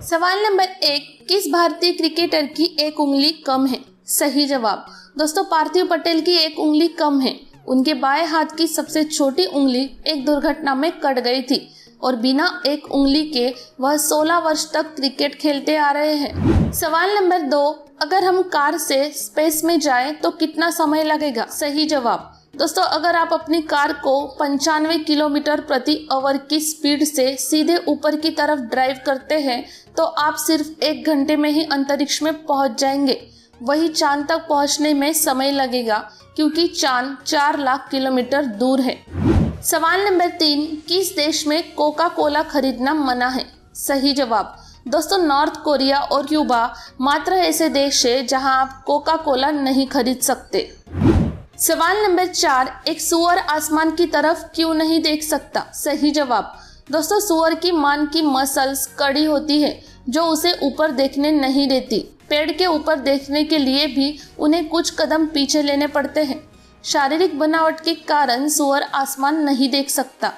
सवाल नंबर 1, किस भारतीय क्रिकेटर की एक उंगली कम है? सही जवाब। दोस्तों, पार्थिव पटेल की एक उंगली कम है। उनके बाएं हाथ की सबसे छोटी उंगली एक दुर्घटना में कट गई थी और बिना एक उंगली के वह 16 वर्ष तक क्रिकेट खेलते आ रहे हैं। सवाल नंबर 2, अगर हम कार से स्पेस में जाएं तो कितना समय लगेगा? सही जवाब। दोस्तों, अगर आप अपनी कार को 95 किलोमीटर प्रति आवर की स्पीड से सीधे ऊपर की तरफ ड्राइव करते हैं तो आप सिर्फ 1 घंटे में ही अंतरिक्ष में पहुंच जाएंगे। वही चांद तक पहुंचने में समय लगेगा क्योंकि चांद 4 लाख किलोमीटर दूर है। सवाल नंबर 3, किस देश में कोका कोला खरीदना मना है? सही जवाब। दोस्तों, नॉर्थ कोरिया और क्यूबा मात्र ऐसे देश है जहां आप कोका कोला नहीं खरीद सकते। सवाल नंबर 4, एक सूअर आसमान की तरफ क्यों नहीं देख सकता? सही जवाब। दोस्तों, सूअर की मान की मसल्स कड़ी होती है जो उसे ऊपर देखने नहीं देती। पेड़ के ऊपर देखने के लिए भी उन्हें कुछ कदम पीछे लेने पड़ते हैं। शारीरिक बनावट के कारण सूअर आसमान नहीं देख सकता।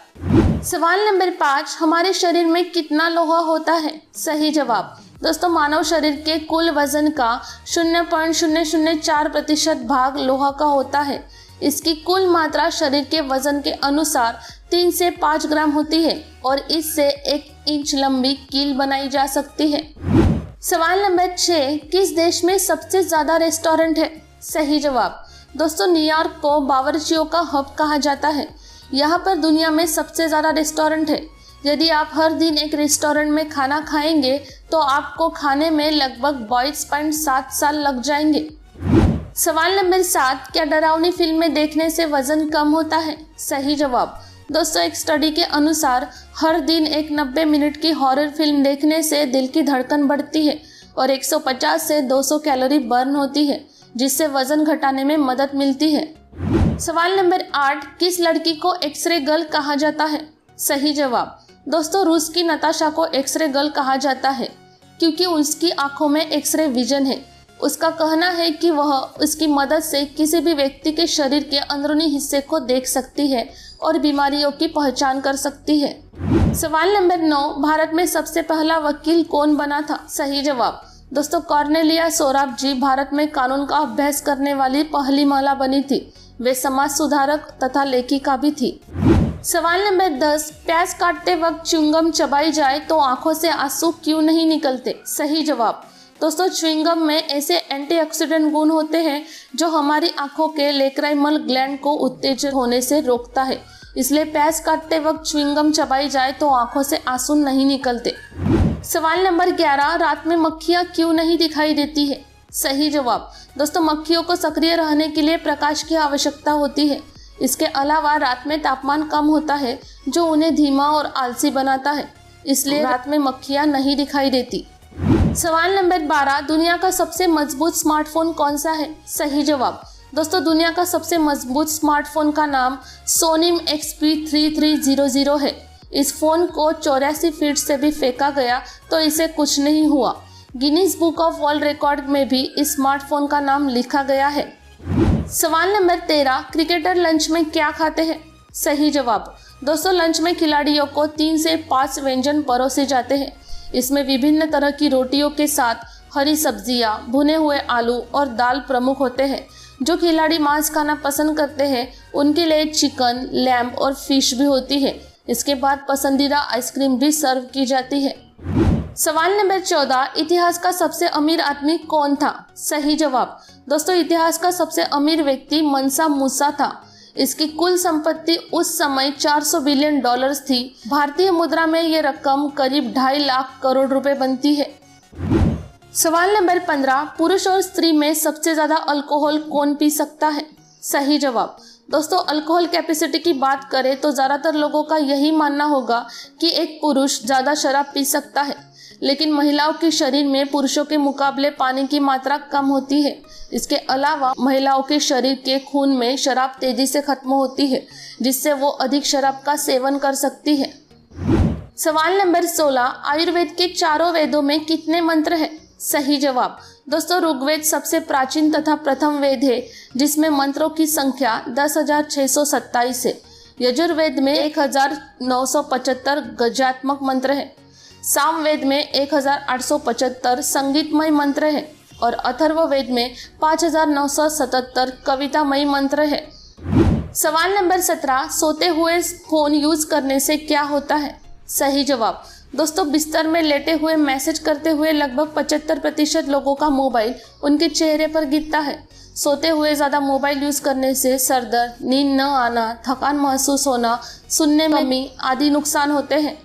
सवाल नंबर 5, हमारे शरीर में कितना लोहा होता है? सही जवाब। दोस्तों, मानव शरीर के कुल वजन का 0.004% भाग लोहा का होता है। इसकी कुल मात्रा शरीर के वजन के अनुसार 3 से 5 ग्राम होती है और इससे 1 इंच लंबी कील बनाई जा सकती है। सवाल नंबर 6, किस देश में सबसे ज्यादा रेस्टोरेंट है? सही जवाब। दोस्तों, न्यूयॉर्क को बावर्चियों का हब कहा जाता है। यहाँ पर दुनिया में सबसे ज्यादा रेस्टोरेंट है। यदि आप हर दिन एक रेस्टोरेंट में खाना खाएंगे तो आपको खाने में लगभग 22.7 साल लग जाएंगे। सवाल नंबर 7, क्या डरावनी फिल्में देखने से वजन कम होता है? सही जवाब। दोस्तों, एक स्टडी के अनुसार हर दिन एक 90 मिनट की हॉरर फिल्म देखने से दिल की धड़कन बढ़ती है और 150 से 200 कैलोरी बर्न होती है, जिससे वजन घटाने में मदद मिलती है। सवाल नंबर 8, किस लड़की को एक्सरे गर्ल कहा जाता है? सही जवाब। दोस्तों, रूस की नताशा को एक्सरे गर्ल कहा जाता है क्योंकि उसकी आंखों में एक्सरे विजन है। उसका कहना है कि वह उसकी मदद से किसी भी व्यक्ति के शरीर के अंदरूनी हिस्से को देख सकती है और बीमारियों की पहचान कर सकती है। सवाल नंबर 9, भारत में सबसे पहला वकील कौन बना था? सही जवाब। दोस्तों, कॉर्नेलिया सोराब जी भारत में कानून का अभ्यास करने वाली पहली महिला बनी थी। वे समाज सुधारक तथा लेखिका भी थी। सवाल नंबर 10, प्याज काटते वक्त च्युइंगम चबाई जाए तो आंखों से आंसू क्यों नहीं निकलते? सही जवाब। दोस्तों, च्युइंगम में ऐसे एंटीऑक्सीडेंट गुण होते हैं जो हमारी आंखों के लेक्राइमल ग्लैंड को उत्तेजित होने से रोकता है। इसलिए प्याज काटते वक्त च्युइंगम चबाई जाए तो आंखों से आंसू नहीं निकलते। सवाल नंबर 11, रात में मक्खियां क्यों नहीं दिखाई देती है? सही जवाब। दोस्तों, मक्खियों को सक्रिय रहने के लिए प्रकाश की आवश्यकता होती है। इसके अलावा रात में तापमान कम होता है जो उन्हें धीमा और आलसी बनाता है, इसलिए रात में मक्खियां नहीं दिखाई देती। सवाल नंबर 12, दुनिया का सबसे मजबूत स्मार्टफोन कौन सा है? सही जवाब। दोस्तों, दुनिया का सबसे मजबूत स्मार्टफोन का नाम सोनिम XP3300 है। इस फोन को 84 फीट से भी फेंका गया तो इसे कुछ नहीं हुआ। Guinness book of world record में भी इस स्मार्टफोन का नाम लिखा गया है। सवाल नंबर 13, क्रिकेटर लंच में क्या खाते हैं? सही जवाब। दोस्तों, लंच में खिलाड़ियों को 3 से 5 व्यंजन परोसे जाते हैं। इसमें विभिन्न तरह की रोटियों के साथ हरी सब्जियां, भुने हुए आलू और दाल प्रमुख होते हैं। जो खिलाड़ी मांस खाना पसंद करते हैं उनके लिए चिकन, लैम्ब और फिश भी होती है। इसके बाद पसंदीदा आइसक्रीम भी सर्व की जाती है। सवाल नंबर 14, इतिहास का सबसे अमीर आदमी कौन था? सही जवाब। दोस्तों, इतिहास का सबसे अमीर व्यक्ति मनसा मूसा था। इसकी कुल संपत्ति उस समय $400 बिलियन थी। भारतीय मुद्रा में ये रकम करीब 2.5 लाख करोड़ रुपए बनती है। सवाल नंबर 15, पुरुष और स्त्री में सबसे ज्यादा अल्कोहल कौन पी सकता है? सही जवाब। दोस्तों, अल्कोहल कैपेसिटी की बात करें तो ज्यादातर लोगों का यही मानना होगा कि एक पुरुष ज्यादा शराब पी सकता है, लेकिन महिलाओं के शरीर में पुरुषों के मुकाबले पानी की मात्रा कम होती है। इसके अलावा महिलाओं के शरीर के खून में शराब तेजी से खत्म होती है, जिससे वो अधिक शराब का सेवन कर सकती है। सवाल नंबर 16, आयुर्वेद के चारों वेदों में कितने मंत्र हैं? सही जवाब। दोस्तों, ऋग्वेद सबसे प्राचीन तथा प्रथम वेद है जिसमें मंत्रों की संख्या 10,627 है। यजुर्वेद में 1,975 गजात्मक मंत्र है। सामवेद में 1875 संगीतमय मंत्र है और अथर्ववेद में 5977 कवितामय मंत्र है। सवाल नंबर 17, सोते हुए फोन यूज करने से क्या होता है? सही जवाब दोस्तों, बिस्तर में लेटे हुए मैसेज करते हुए लगभग 75% लोगों का मोबाइल उनके चेहरे पर गिरता है। सोते हुए ज़्यादा मोबाइल यूज करने से सर दर्द, नींद न आना, थकान महसूस होना, सुनने में कमी आदि नुकसान होते हैं।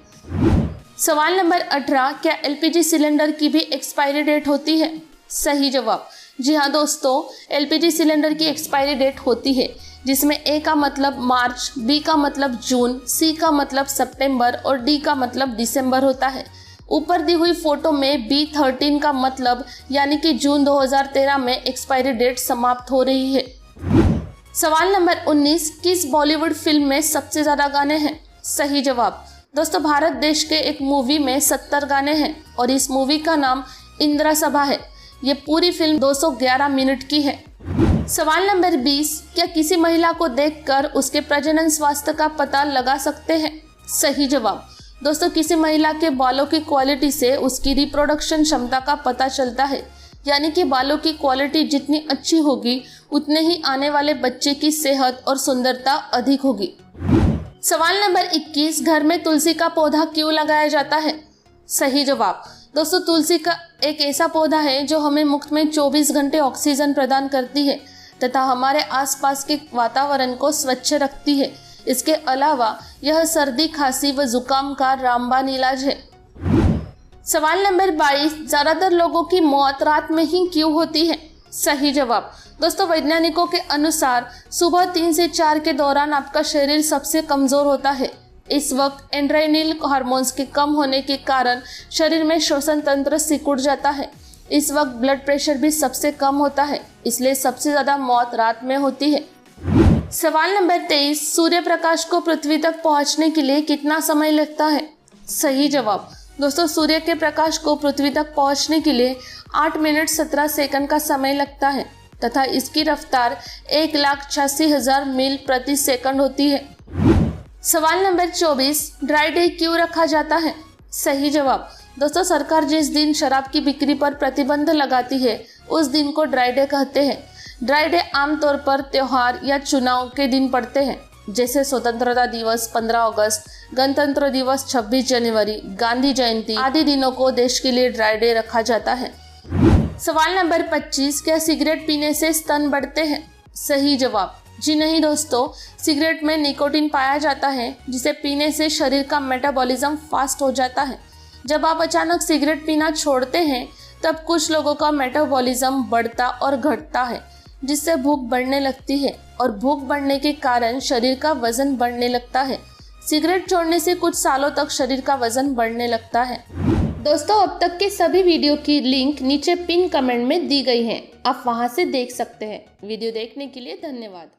सवाल नंबर 18, क्या एलपीजी सिलेंडर की भी एक्सपायरी डेट होती है? सही जवाब जी हाँ दोस्तों, एलपीजी सिलेंडर की एक्सपायरी डेट होती है, जिसमें ए का मतलब मार्च, बी का मतलब जून, सी का मतलब सितंबर और डी का मतलब दिसंबर होता है। ऊपर दी हुई फोटो में B13 का मतलब यानी कि जून 2013 में एक्सपायरी डेट समाप्त हो रही है। सवाल नंबर 19, किस बॉलीवुड फिल्म में सबसे ज़्यादा गाने हैं? सही जवाब दोस्तों, भारत देश के एक मूवी में 70 गाने हैं और इस मूवी का नाम इंदिरा सभा है। ये पूरी फिल्म 211 मिनट की है। सवाल नंबर 20, क्या किसी महिला को देखकर उसके प्रजनन स्वास्थ्य का पता लगा सकते हैं? सही जवाब दोस्तों, किसी महिला के बालों की क्वालिटी से उसकी रिप्रोडक्शन क्षमता का पता चलता है, यानी कि बालों की क्वालिटी जितनी अच्छी होगी उतने ही आने वाले बच्चे की सेहत और सुंदरता अधिक होगी। सवाल नंबर 21, घर में तुलसी का पौधा क्यों लगाया जाता है? सही जवाब दोस्तों, तुलसी का एक ऐसा पौधा है जो हमें मुफ्त में 24 घंटे ऑक्सीजन प्रदान करती है तथा हमारे आसपास के वातावरण को स्वच्छ रखती है। इसके अलावा यह सर्दी, खांसी व जुकाम का रामबाण इलाज है। सवाल नंबर 22, ज़्यादातर लोगों की मौत रात में ही क्यों होती है? सही जवाब दोस्तों, वैज्ञानिकों के अनुसार सुबह 3 से 4 के दौरान आपका शरीर सबसे कमज़ोर होता है। इस वक्त एड्रेनलिन हार्मोन्स के कम होने के कारण शरीर में श्वसन तंत्र सिकुड़ जाता है। इस वक्त ब्लड प्रेशर भी सबसे कम होता है, इसलिए सबसे ज़्यादा मौत रात में होती है। सवाल नंबर 23, सूर्य प्रकाश को पृथ्वी तक पहुंचने के लिए कितना समय लगता है? सही जवाब दोस्तों, सूर्य के प्रकाश को पृथ्वी तक पहुंचने के लिए 8 मिनट 17 सेकंड का समय लगता है तथा इसकी रफ्तार 1,86,000 मील प्रति सेकंड होती है। सवाल नंबर 24, ड्राई डे क्यों रखा जाता है? सही जवाब दोस्तों, सरकार जिस दिन शराब की बिक्री पर प्रतिबंध लगाती है उस दिन को ड्राई डे कहते हैं। ड्राई डे आमतौर पर त्योहार या चुनाव के दिन पड़ते हैं, जैसे स्वतंत्रता दिवस 15 अगस्त, गणतंत्र दिवस 26 जनवरी, गांधी जयंती आदि दिनों को देश के लिए ड्राई डे रखा जाता है। सवाल नंबर 25, क्या सिगरेट पीने से स्तन बढ़ते हैं? सही जवाब जी नहीं दोस्तों, सिगरेट में निकोटीन पाया जाता है जिसे पीने से शरीर का मेटाबॉलिज्म फास्ट हो जाता है। जब आप अचानक सिगरेट पीना छोड़ते हैं तब कुछ लोगों का मेटाबॉलिज्म बढ़ता और घटता है, जिससे भूख बढ़ने लगती है और भूख बढ़ने के कारण शरीर का वजन बढ़ने लगता है। सिगरेट छोड़ने से कुछ सालों तक शरीर का वजन बढ़ने लगता है। दोस्तों, अब तक के सभी वीडियो की लिंक नीचे पिन कमेंट में दी गई है, आप वहां से देख सकते हैं। वीडियो देखने के लिए धन्यवाद।